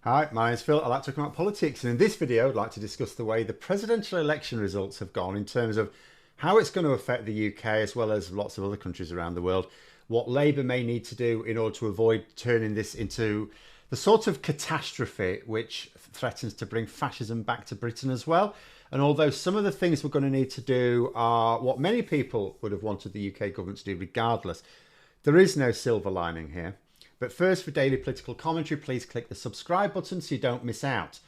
Hi, my name's Phil. I like talking about politics, and in this video, I'd like to discuss the way the presidential election results have gone in terms of how it's going to affect the UK as well as lots of other countries around the world, what Labour may need to do in order to avoid turning this into the sort of catastrophe which threatens to bring fascism back to Britain as well. And although some of the things we're going to need to do are what many people would have wanted the UK government to do regardless, there is no silver lining here. But first, for daily political commentary, please click the subscribe button so you don't miss out.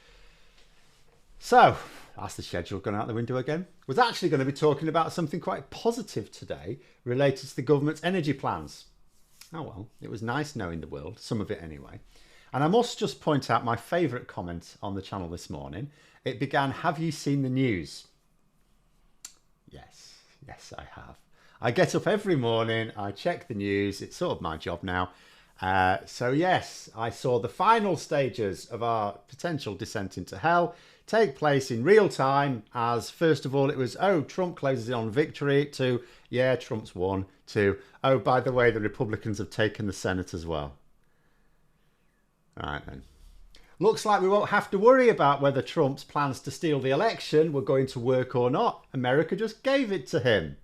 So, that's the schedule gone out the window again. Was actually going to be talking about something quite positive today related to the government's energy plans. Oh well, it was nice knowing the world, some of it anyway. And I must just point out my favourite comment on the channel this morning. It began, "Have you seen the news?" Yes, I have. I get up every morning, I check the news, it's sort of my job now. So yes, I saw the final stages of our potential descent into hell take place in real time as, first of all, it was, oh, Trump closes in on victory, to, yeah, Trump's won, to, oh, by the way, the Republicans have taken the Senate as well. All right then. Looks like we won't have to worry about whether Trump's plans to steal the election were going to work or not. America just gave it to him.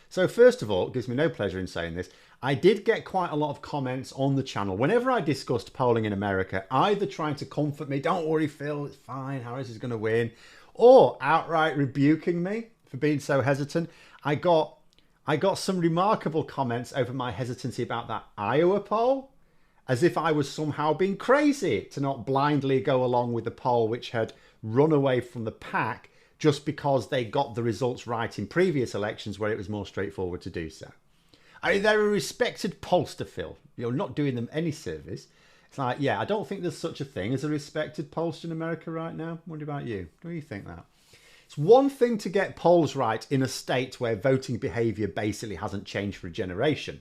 So first of all, it gives me no pleasure in saying this, I did get quite a lot of comments on the channel whenever I discussed polling in America, either trying to comfort me, don't worry Phil, it's fine, Harris is going to win, or outright rebuking me for being so hesitant. I got some remarkable comments over my hesitancy about that Iowa poll, as if I was somehow being crazy to not blindly go along with the poll which had run away from the pack just because they got the results right in previous elections where it was more straightforward to do so. I mean, they're a respected pollster, Phil. You're not doing them any service. It's like, yeah, I don't think there's such a thing as a respected pollster in America right now. What about you? Do you think that? It's one thing to get polls right in a state where voting behaviour basically hasn't changed for a generation,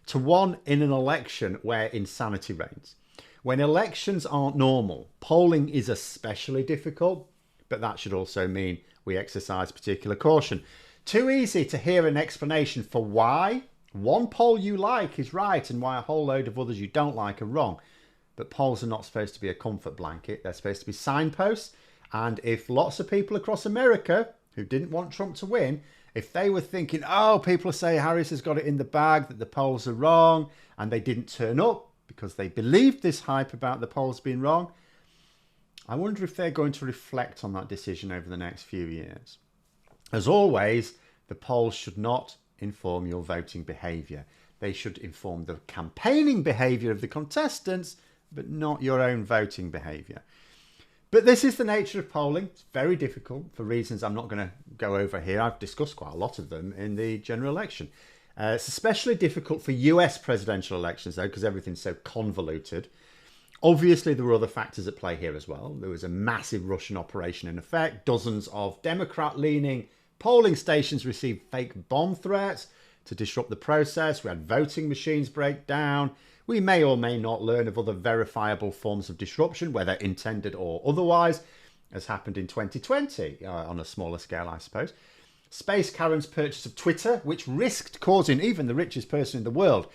to one in an election where insanity reigns. When elections aren't normal, polling is especially difficult, but that should also mean we exercise particular caution. Too easy to hear an explanation for why one poll you like is right and why a whole load of others you don't like are wrong. But polls are not supposed to be a comfort blanket. They're supposed to be signposts. And if lots of people across America who didn't want Trump to win, if they were thinking, oh, people say Harris has got it in the bag, that the polls are wrong, and they didn't turn up because they believed this hype about the polls being wrong, I wonder if they're going to reflect on that decision over the next few years. As always, the polls should not inform your voting behaviour. They should inform the campaigning behaviour of the contestants, but not your own voting behaviour. But this is the nature of polling. It's very difficult for reasons I'm not going to go over here. I've discussed quite a lot of them in the general election. It's especially difficult for US presidential elections, though, because everything's so convoluted. Obviously, there were other factors at play here as well. There was a massive Russian operation in effect. Dozens of Democrat-leaning polling stations received fake bomb threats to disrupt the process. We had voting machines break down. We may or may not learn of other verifiable forms of disruption, whether intended or otherwise, as happened in 2020, on a smaller scale, I suppose. Space Karen's purchase of Twitter, which risked causing even the richest person in the world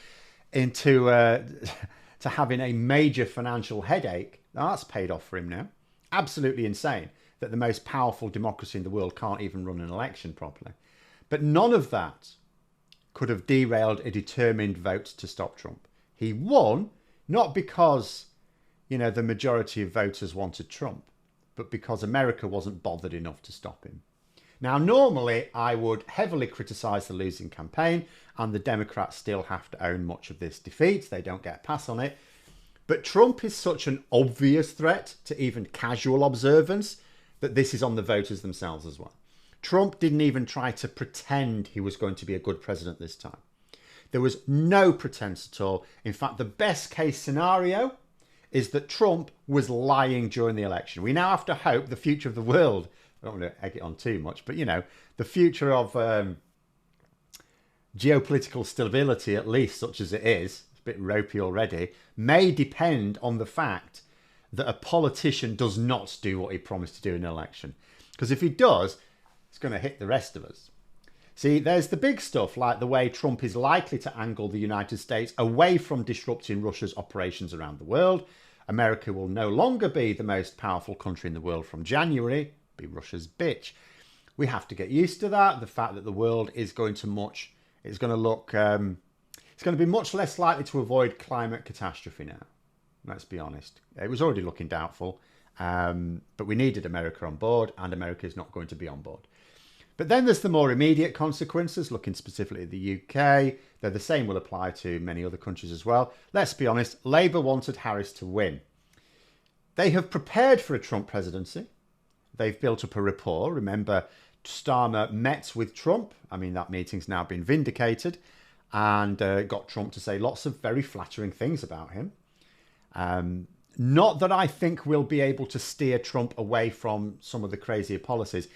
into to having a major financial headache. That's paid off for him now. Absolutely insane that the most powerful democracy in the world can't even run an election properly. But none of that could have derailed a determined vote to stop Trump. He won, not because, the majority of voters wanted Trump, but because America wasn't bothered enough to stop him. Now, normally, I would heavily criticise the losing campaign, and the Democrats still have to own much of this defeat. They don't get a pass on it. But Trump is such an obvious threat to even casual observance that this is on the voters themselves as well. Trump didn't even try to pretend he was going to be a good president this time. There was no pretense at all. In fact, the best case scenario is that Trump was lying during the election. We now have to hope the future of the world, I don't want to egg it on too much, but the future of geopolitical stability, at least such as it is, it's a bit ropey already, may depend on the fact that a politician does not do what he promised to do in an election. Because if he does, it's going to hit the rest of us. See, there's the big stuff, like the way Trump is likely to angle the United States away from disrupting Russia's operations around the world, America will no longer be the most powerful country in the world from January, be Russia's bitch. We have to get used to that. The fact that the world is going to it's going to be much less likely to avoid climate catastrophe now. Let's be honest. It was already looking doubtful, but we needed America on board, and America is not going to be on board. But then there's the more immediate consequences, looking specifically at the UK, though the same will apply to many other countries as well. Let's be honest, Labour wanted Harris to win. They have prepared for a Trump presidency. They've built up a rapport. Remember, Starmer met with Trump. I mean, that meeting's now been vindicated, and got Trump to say lots of very flattering things about him. Not that I think we'll be able to steer Trump away from some of the crazier policies,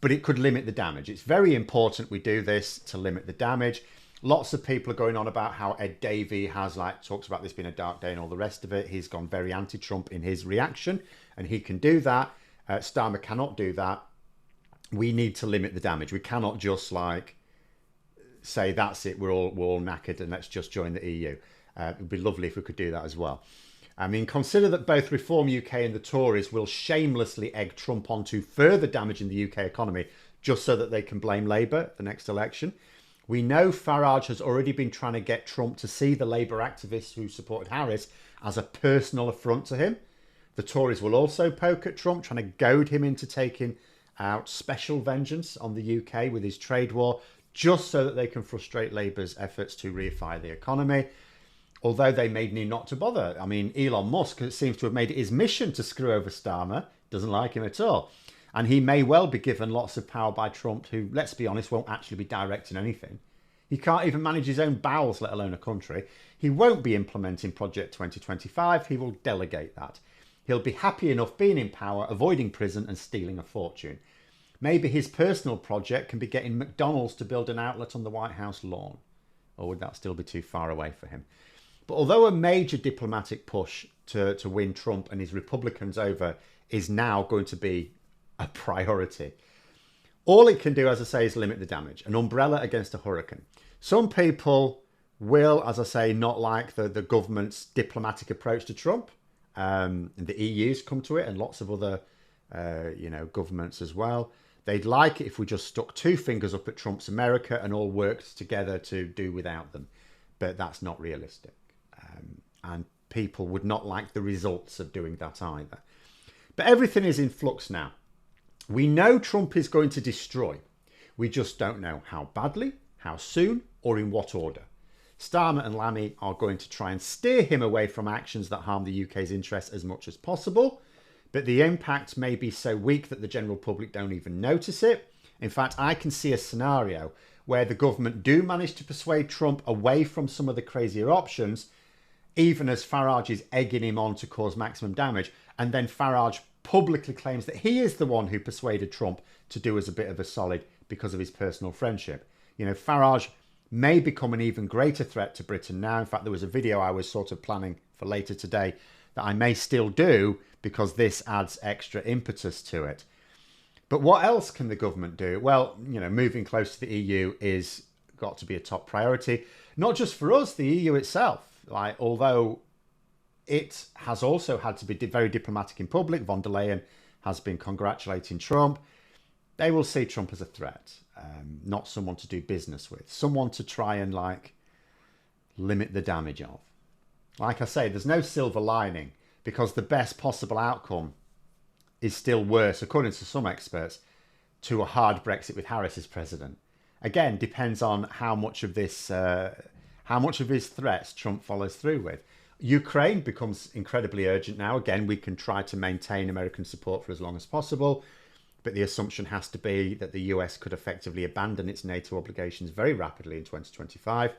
but it could limit the damage. It's very important we do this to limit the damage. Lots of people are going on about how Ed Davey has talks about this being a dark day and all the rest of it. He's gone very anti-Trump in his reaction, and he can do that. Starmer cannot do that. We need to limit the damage. We cannot just say that's it, we're all knackered and let's just join the EU. It would be lovely if we could do that as well. I mean, consider that both Reform UK and the Tories will shamelessly egg Trump onto further damaging the UK economy just so that they can blame Labour at the next election. We know Farage has already been trying to get Trump to see the Labour activists who supported Harris as a personal affront to him. The Tories will also poke at Trump, trying to goad him into taking out special vengeance on the UK with his trade war, just so that they can frustrate Labour's efforts to reify the economy. Although they may need not to bother. I mean, Elon Musk seems to have made it his mission to screw over Starmer. Doesn't like him at all. And he may well be given lots of power by Trump, who, let's be honest, won't actually be directing anything. He can't even manage his own bowels, let alone a country. He won't be implementing Project 2025. He will delegate that. He'll be happy enough being in power, avoiding prison and stealing a fortune. Maybe his personal project can be getting McDonald's to build an outlet on the White House lawn. Or would that still be too far away for him? But although a major diplomatic push to win Trump and his Republicans over is now going to be a priority, all it can do, as I say, is limit the damage. An umbrella against a hurricane. Some people will, as I say, not like the government's diplomatic approach to Trump. The EU's come to it, and lots of other governments as well. They'd like it if we just stuck two fingers up at Trump's America and all worked together to do without them. But that's not realistic. And people would not like the results of doing that either. But everything is in flux now. We know Trump is going to destroy. We just don't know how badly, how soon, or in what order. Starmer and Lammy are going to try and steer him away from actions that harm the UK's interests as much as possible. But the impact may be so weak that the general public don't even notice it. In fact, I can see a scenario where the government do manage to persuade Trump away from some of the crazier options, even as Farage is egging him on to cause maximum damage. And then Farage publicly claims that he is the one who persuaded Trump to do us a bit of a solid because of his personal friendship. Farage may become an even greater threat to Britain now. In fact, there was a video I was sort of planning for later today that I may still do because this adds extra impetus to it. But what else can the government do? Well, moving close to the EU is got to be a top priority. Not just for us, the EU itself. Although it has also had to be very diplomatic in public, von der Leyen has been congratulating Trump. They will see Trump as a threat, not someone to do business with, someone to try and limit the damage of. Like I say, there's no silver lining because the best possible outcome is still worse, according to some experts, to a hard Brexit with Harris as president. Again, depends on how much of his threats Trump follows through with. Ukraine becomes incredibly urgent now. Again, we can try to maintain American support for as long as possible, but the assumption has to be that the US could effectively abandon its NATO obligations very rapidly in 2025.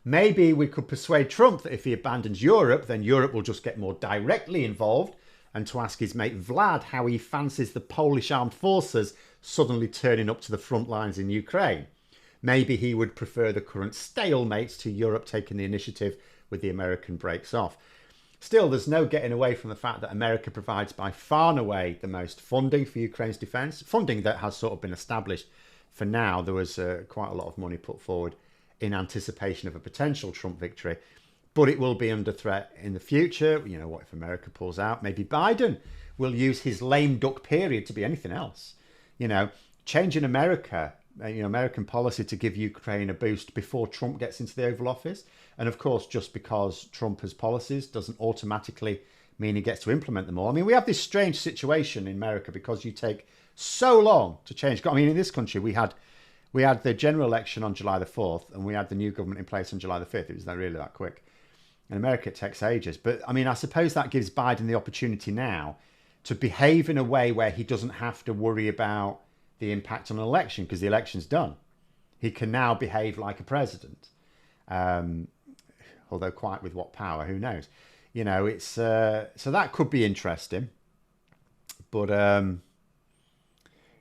Maybe we could persuade Trump that if he abandons Europe, then Europe will just get more directly involved, and to ask his mate Vlad how he fancies the Polish armed forces suddenly turning up to the front lines in Ukraine. Maybe he would prefer the current stalemate to Europe taking the initiative with the American breaks off. Still, there's no getting away from the fact that America provides by far and away the most funding for Ukraine's defence, funding that has sort of been established for now. There was quite a lot of money put forward in anticipation of a potential Trump victory. but it will be under threat in the future. You know, what if America pulls out? Maybe Biden will use his lame duck period to be anything else. You know, changing America, American policy to give Ukraine a boost before Trump gets into the Oval Office. And of course, just because Trump has policies doesn't automatically mean he gets to implement them all. I mean, we have this strange situation in America because you take so long to change. I mean, in this country, we had the general election on July the 4th, and we had the new government in place on July the 5th. It was not really that quick. In America, it takes ages. But I mean, I suppose that gives Biden the opportunity now to behave in a way where he doesn't have to worry about the impact on an election because the election's done. He can now behave like a president. Although quite with what power, who knows? You know, it's so that could be interesting. But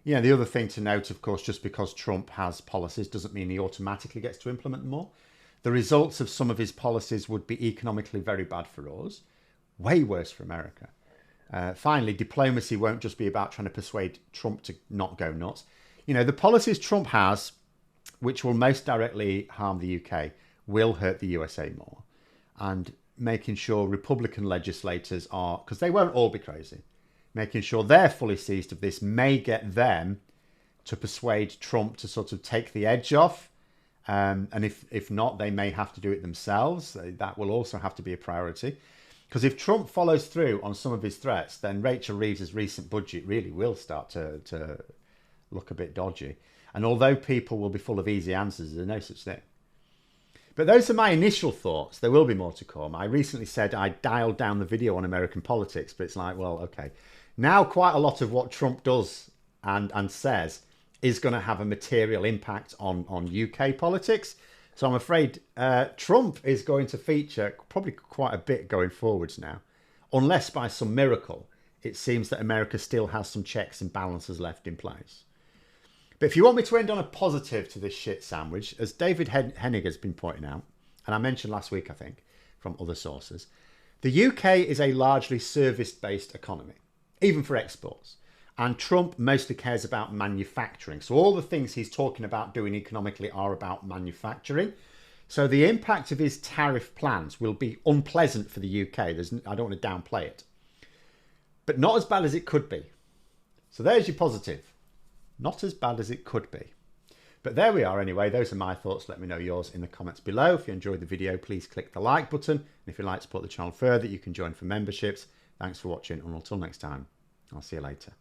yeah, the other thing to note, of course, just because Trump has policies doesn't mean he automatically gets to implement them all. The results of some of his policies would be economically very bad for us, way worse for America. Finally, diplomacy won't just be about trying to persuade Trump to not go nuts. You know, the policies Trump has, which will most directly harm the UK, will hurt the USA more. And making sure Republican legislators are, because they won't all be crazy, making sure they're fully seized of this may get them to persuade Trump to sort of take the edge off. And if not, they may have to do it themselves. That will also have to be a priority. Because if Trump follows through on some of his threats, then Rachel Reeves's recent budget really will start to look a bit dodgy. And although people will be full of easy answers, there's no such thing. But those are my initial thoughts. There will be more to come. I recently said I dialed down the video on American politics, but it's like, well, okay. Now quite a lot of what Trump does and says is going to have a material impact on UK politics. So I'm afraid Trump is going to feature probably quite a bit going forwards now. Unless by some miracle, it seems that America still has some checks and balances left in place. But if you want me to end on a positive to this shit sandwich, as David Hennig has been pointing out, and I mentioned last week, I think, from other sources, the UK is a largely service-based economy, even for exports. And Trump mostly cares about manufacturing. So all the things he's talking about doing economically are about manufacturing. So the impact of his tariff plans will be unpleasant for the UK. I don't want to downplay it. But not as bad as it could be. So there's your positive. Not as bad as it could be. But there we are anyway. Those are my thoughts. Let me know yours in the comments below. If you enjoyed the video, please click the like button. And if you'd like to support the channel further, you can join for memberships. Thanks for watching, and until next time, I'll see you later.